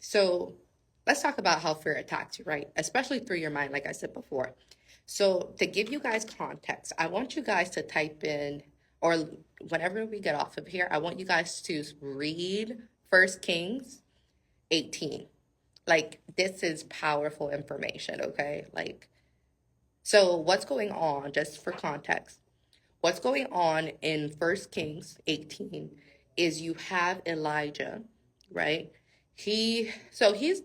So let's talk about how fear attacks you, right? Especially through your mind, like I said before. So to give you guys context, I want you guys to type in, or whenever we get off of here, I want you guys to read First Kings 18. Like, this is powerful information, okay? Like, so what's going on, just for context, what's going on in First Kings 18 is you have Elijah, right? He's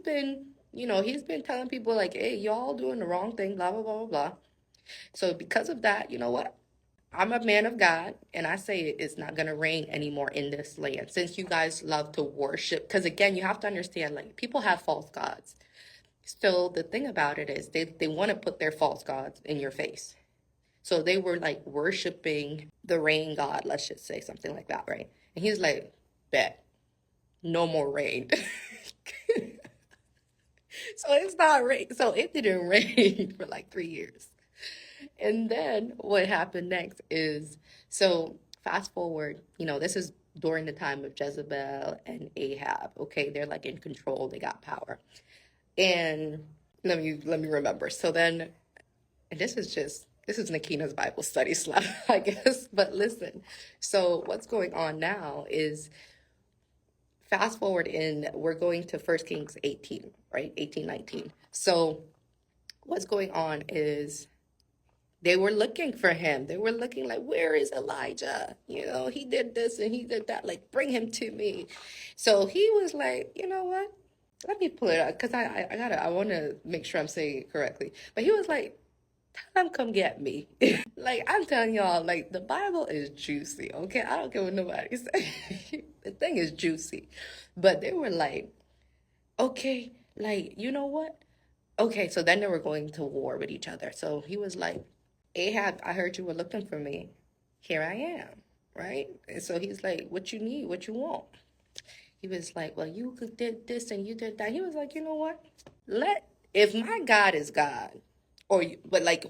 been, he's been telling people like, hey, y'all doing the wrong thing, blah, blah, blah, blah, blah. So because of that, you know what? I'm a man of God, and I say it's not going to rain anymore in this land since you guys love to worship. Because again, you have to understand, like, people have false gods. So the thing about it is they want to put their false gods in your face. So they were like worshiping the rain god, let's just say something like that, right? And he's like, bet, no more rain. So it's not rain. So it didn't rain for like 3 years. And then what happened next is, so fast forward, this is during the time of Jezebel and Ahab. Okay, they're like in control, they got power. And let me remember. So then, and this is Nakina's Bible study slap, I guess. But listen, so what's going on now is fast forward we're going to First Kings 18, right? 18:19. So what's going on is they were looking for him. They were looking like, where is Elijah? He did this and he did that. Like, bring him to me. So he was like, you know what? Let me pull it up because I want to make sure I'm saying it correctly. But he was like, tell them come get me. Like, I'm telling y'all, like, the Bible is juicy, okay? I don't care what nobody says. The thing is juicy. But they were like, okay, like, you know what? Okay, so then they were going to war with each other. So he was like, Ahab, I heard you were looking for me. Here I am, right? And so he's like, what you need, what you want? He was like, well, you did this and you did that. He was like, you know what? If my God is God, but like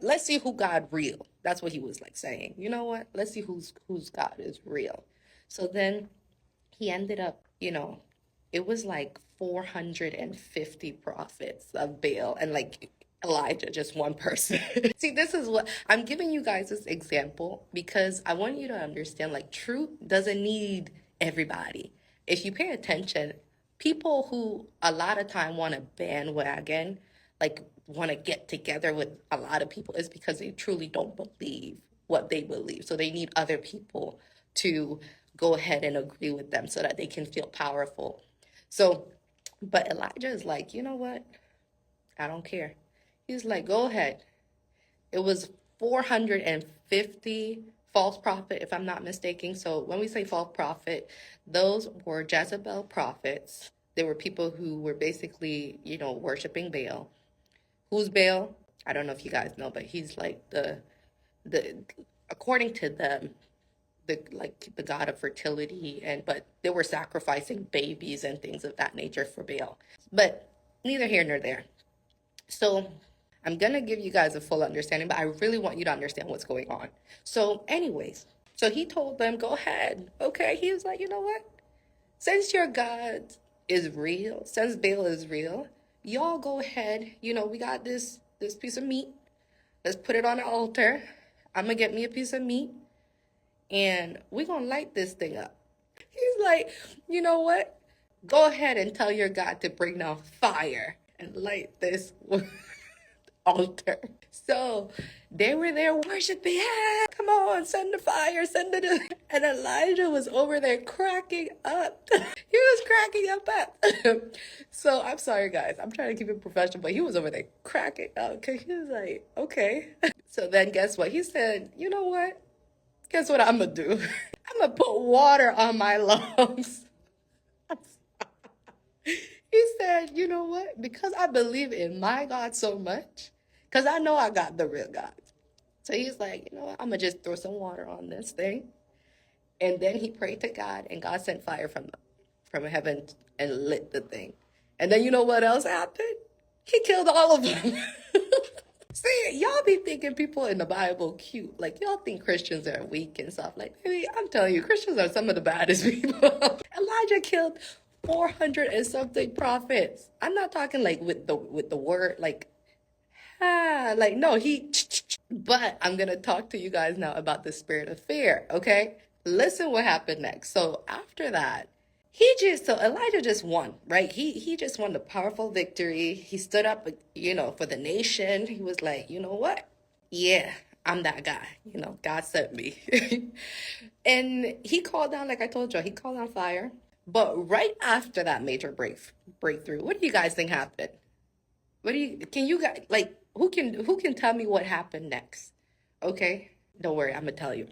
let's see who God real. That's what he was like saying. You know what? Let's see whose God is real. So then he ended up, it was like 450 prophets of Baal and like Elijah, just one person. See, this is what I'm giving you guys this example because I want you to understand, like, truth doesn't need everybody. If you pay attention, people who a lot of time want to bandwagon, like want to get together with a lot of people, is because they truly don't believe what they believe. So they need other people to go ahead and agree with them so that they can feel powerful. So, but Elijah is like, you know what? I don't care. He's like, go ahead. It was 450 false prophet, if I'm not mistaken. So when we say false prophet, those were Jezebel prophets. They were people who were basically, worshiping Baal. Who's Baal? I don't know if you guys know, but he's like the according to them, the god of fertility, but they were sacrificing babies and things of that nature for Baal. But neither here nor there. So I'm gonna give you guys a full understanding, but I really want you to understand what's going on. So anyways, so he told them, go ahead. Okay, he was like, you know what? Since your God is real, since Baal is real, y'all go ahead. We got this piece of meat. Let's put it on the altar. I'm gonna get me a piece of meat and we're gonna light this thing up. He's like, you know what? Go ahead and tell your God to bring down fire and light this altar. So they were there worshiping. Yeah, come on, send the fire, send it. And Elijah was over there cracking up. He was cracking up. So I'm sorry, guys. I'm trying to keep it professional, but he was over there cracking up because he was like, okay. So then guess what? He said, you know what? Guess what I'm going to do? I'm going to put water on my lungs. He said, you know what? Because I believe in my God so much, because I know I got the real God. So he's like, you know what? I'm going to just throw some water on this thing. And then he prayed to God, and God sent fire from heaven and lit the thing. And then you know what else happened? He killed all of them. See, y'all be thinking people in the Bible cute. Like, y'all think Christians are weak and stuff. Like, baby, I'm telling you, Christians are some of the baddest people. Elijah killed 400 and something prophets. I'm not talking like with the word like like no, he but I'm gonna talk to you guys now about the spirit of fear, okay? Listen what happened next. So after that, so Elijah just won, right? He just won the powerful victory. He stood up, for the nation. He was like, you know what? Yeah, I'm that guy. God sent me. And he called down, like I told you, he called down fire. But right after that major breakthrough, what do you guys think happened? Can you guys, like, who can tell me what happened next? Okay, don't worry, I'm gonna tell you.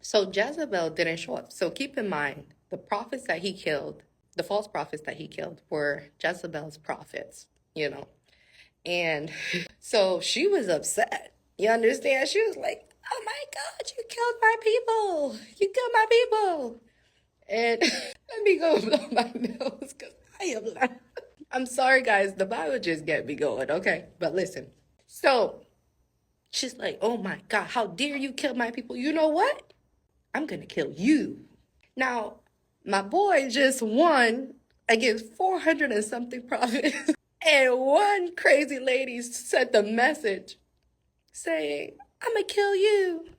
So Jezebel didn't show up. So keep in mind, the prophets that he killed, the false prophets that he killed, were Jezebel's prophets, And so she was upset. You understand? She was like, "Oh my God, you killed my people! You killed my people!" And let me go blow my nose because I am laughing. I'm sorry, guys. The Bible just get me going, okay? But listen. So she's like, "Oh my God, how dare you kill my people? You know what? I'm gonna kill you." Now, my boy just won against 400 and something prophets. And one crazy lady sent the message saying, "I'm gonna kill you."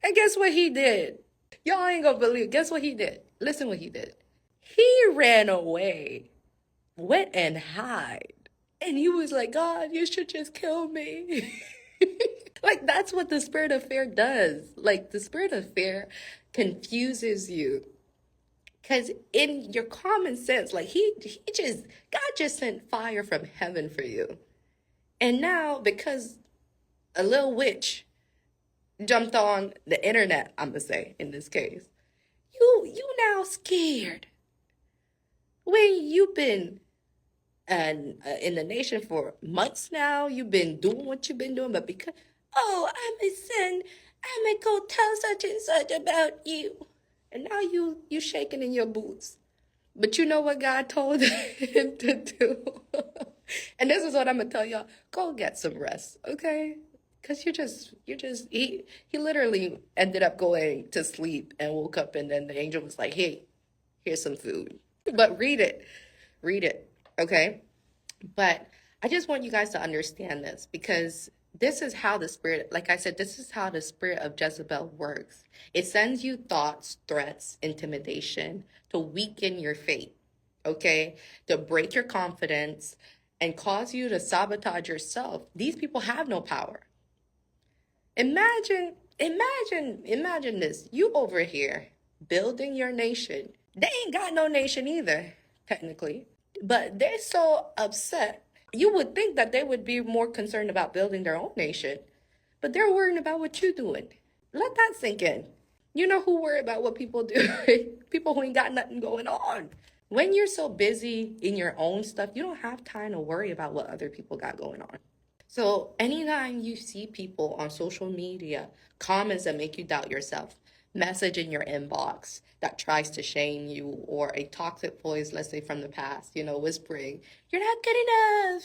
And guess what he did? Y'all ain't gonna believe. Guess what he did? Listen what he did. He ran away, went and hide. And he was like, "God, you should just kill me." Like, that's what the spirit of fear does. Like, the spirit of fear confuses you. Because in your common sense, like, God just sent fire from heaven for you. And now, because a little witch jumped on the internet, I'm going to say, in this case, you now scared. When you've been in the nation for months now, you've been doing what you've been doing, but because, "Oh, I'm a son, I'm gonna go tell such and such about you." And now you shaking in your boots. But you know what God told him to do? And this is what I'm gonna tell y'all. Go get some rest, okay? Because he literally ended up going to sleep and woke up, and then the angel was like, "Hey, here's some food." But read it, okay? But I just want you guys to understand this, because this is how the spirit, like I said, this is how the spirit of Jezebel works. It sends you thoughts, threats, intimidation to weaken your faith, okay? To break your confidence and cause you to sabotage yourself. These people have no power. Imagine this. You over here building your nation. They ain't got no nation either, technically. But they're so upset. You would think that they would be more concerned about building their own nation, but they're worrying about what you're doing. Let that sink in. You know who worry about what people do? People who ain't got nothing going on. When you're so busy in your own stuff, you don't have time to worry about what other people got going on. So anytime you see people on social media, comments that make you doubt yourself, message in your inbox that tries to shame you, or a toxic voice, let's say from the past, whispering, "You're not good enough.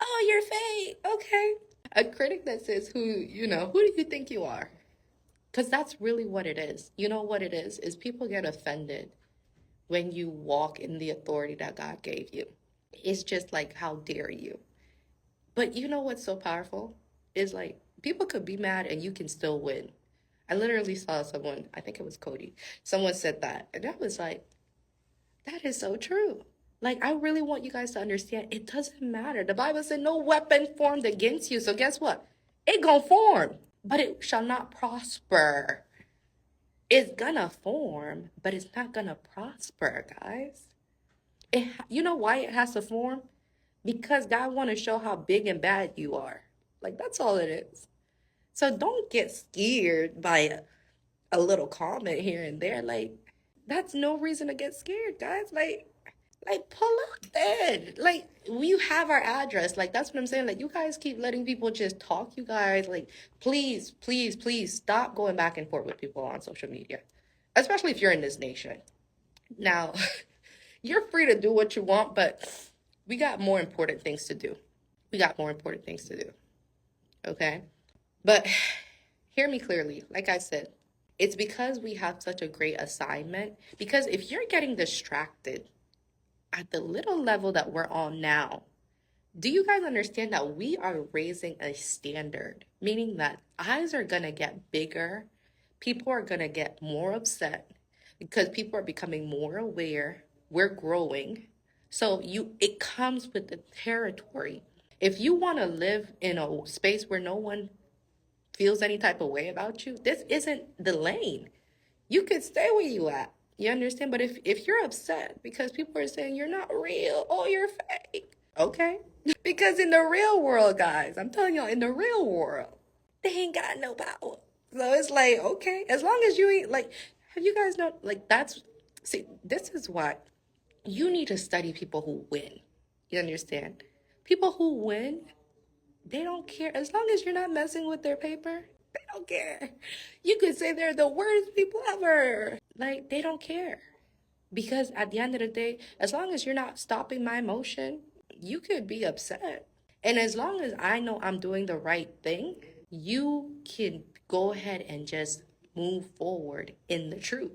Oh, you're fake." Okay. A critic that says, who do you think you are? Because that's really what it is. You know what it is people get offended when you walk in the authority that God gave you. It's just like, how dare you? But you know what's so powerful? Is like, people could be mad and you can still win. I literally saw someone, I think it was Cody, someone said that. And I was like, that is so true. Like, I really want you guys to understand, it doesn't matter. The Bible said no weapon formed against you. So guess what? It gonna form, but it shall not prosper. It's gonna form, but it's not gonna prosper, guys. You know why it has to form? Because God want to show how big and bad you are. Like, that's all it is. So don't get scared by a little comment here and there. Like, that's no reason to get scared, guys. Like, pull up then. Like, you have our address. Like, that's what I'm saying. Like, you guys keep letting people just talk, you guys. Like, please, please, please stop going back and forth with people on social media, especially if you're in this nation. Now, you're free to do what you want, but we got more important things to do. We got more important things to do. Okay? But hear me clearly. Like I said, it's because we have such a great assignment. Because if you're getting distracted at the little level that we're on now, do you guys understand that we are raising a standard? Meaning that eyes are going to get bigger, people are going to get more upset because people are becoming more aware. We're growing. So it comes with the territory. If you want to live in a space where no one feels any type of way about you, this isn't the lane. You could stay where you at. You understand? But if you're upset because people are saying you're not real, oh, you're fake. Okay. Because in the real world, guys, I'm telling y'all, in the real world, they ain't got no power. So it's like, okay, as long as you ain't like, have you guys know, like, see, this is why you need to study people who win. You understand? People who win, they don't care. As long as you're not messing with their paper, they don't care. You could say they're the worst people ever. Like, they don't care. Because at the end of the day, as long as you're not stopping my emotion, you could be upset. And as long as I know I'm doing the right thing, you can go ahead and just move forward in the truth.